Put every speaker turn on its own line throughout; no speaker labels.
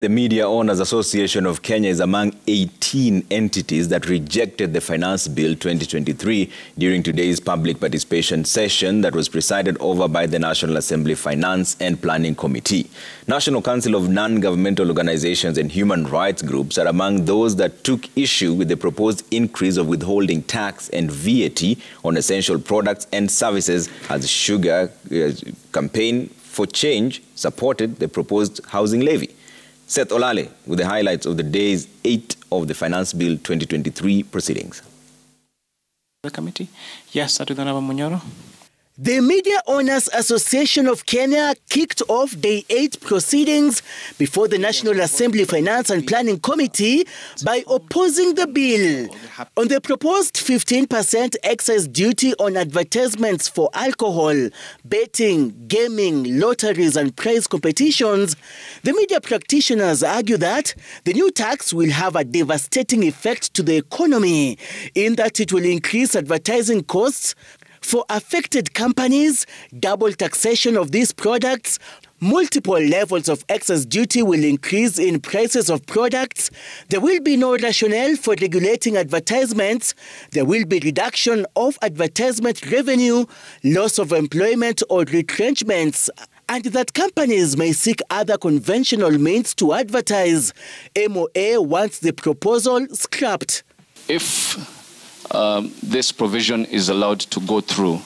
The Media Owners Association of Kenya is among 18 entities that rejected the Finance Bill 2023 during today's public participation session that was presided over by the National Assembly Finance and Planning Committee. National Council of Non-Governmental Organizations and Human Rights Groups are among those that took issue with the proposed increase of withholding tax and VAT on essential products and services as Sugar Campaign for Change supported the proposed housing levy. Seth Olale with the highlights of the day's 8 of the Finance Bill 2023 proceedings.
The committee. Yes, Honorable Munyoro.
The Media Owners Association of Kenya kicked off Day 8 proceedings before the National Assembly Finance and Planning Committee by opposing the bill. On the proposed 15% excise duty on advertisements for alcohol, betting, gaming, lotteries and prize competitions, the media practitioners argue that the new tax will have a devastating effect to the economy in that it will increase advertising costs for affected companies, double taxation of these products, multiple levels of excess duty will increase in prices of products, there will be no rationale for regulating advertisements, there will be reduction of advertisement revenue, loss of employment or retrenchments, and that companies may seek other conventional means to advertise. MOA wants the proposal scrapped.
If this provision is allowed to go through,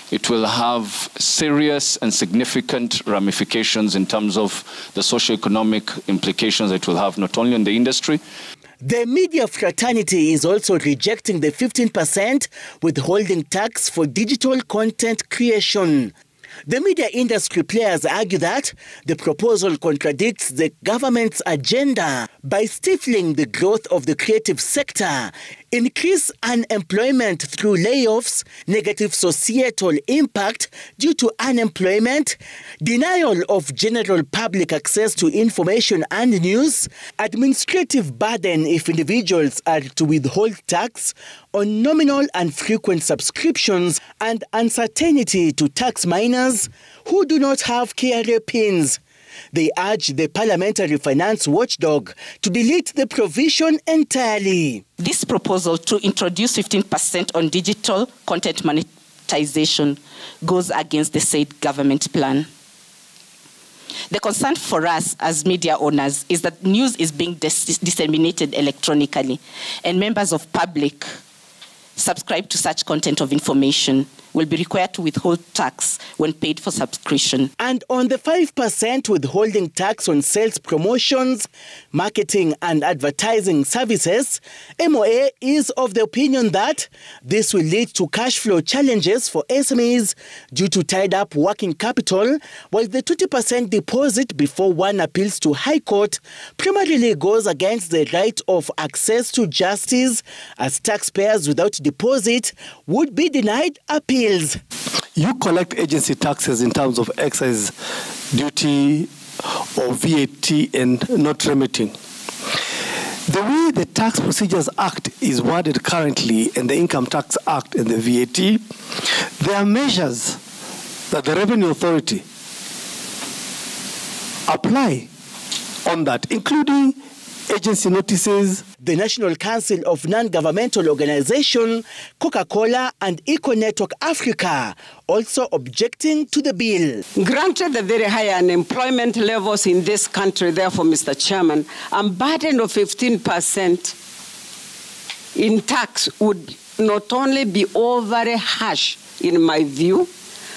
it will have serious and significant ramifications in terms of the socio-economic implications it will have not only on the industry.
The media fraternity is also rejecting the 15% withholding tax for digital content creation. The media industry players argue that the proposal contradicts the government's agenda by stifling the growth of the creative sector, increase unemployment through layoffs, negative societal impact due to unemployment, denial of general public access to information and news, administrative burden if individuals are to withhold tax on nominal and frequent subscriptions, and uncertainty to tax minors who do not have KRA pins. They urge the Parliamentary Finance Watchdog to delete the provision entirely.
This proposal to introduce 15% on digital content monetization goes against the said government plan. The concern for us as media owners is that news is being disseminated electronically, and members of public subscribe to such content of information will be required to withhold tax when paid for subscription.
And on the 5% withholding tax on sales promotions, marketing and advertising services, MOA is of the opinion that this will lead to cash flow challenges for SMEs due to tied up working capital, while the 20% deposit before one appeals to High Court primarily goes against the right of access to justice, as taxpayers without deposit would be denied appeal.
You collect agency taxes in terms of excise duty or VAT and not remitting. The way the Tax Procedures Act is worded currently, and the Income Tax Act and the VAT, there are measures that the Revenue Authority apply on that, including agency notices.
The National Council of Non-Governmental Organizations, Coca-Cola and Eco Network Africa also objecting to the bill.
Granted the very high unemployment levels in this country, therefore, Mr. Chairman, a burden of 15% in tax would not only be overly harsh, in my view,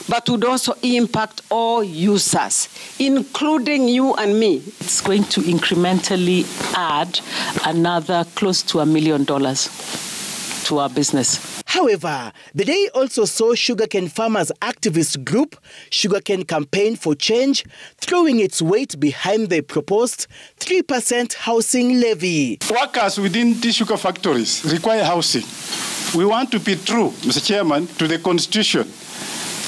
but would also impact all users, including you and me.
It's going to incrementally add another close to $1 million to our business.
However, the day also saw sugarcane farmers' activist group, Sugarcane Campaign for Change, throwing its weight behind the proposed 3% housing levy.
Workers within these sugar factories require housing. We want to be true, Mr. Chairman, to the Constitution,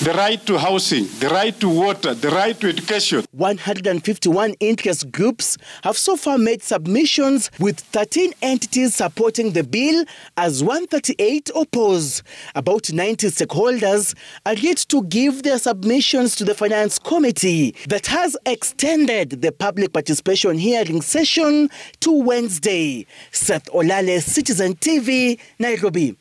the right to housing, the right to water, the right to education.
151 interest groups have so far made submissions, with 13 entities supporting the bill as 138 oppose. About 90 stakeholders are yet to give their submissions to the Finance Committee that has extended the public participation hearing session to Wednesday. Seth Olale, Citizen TV, Nairobi.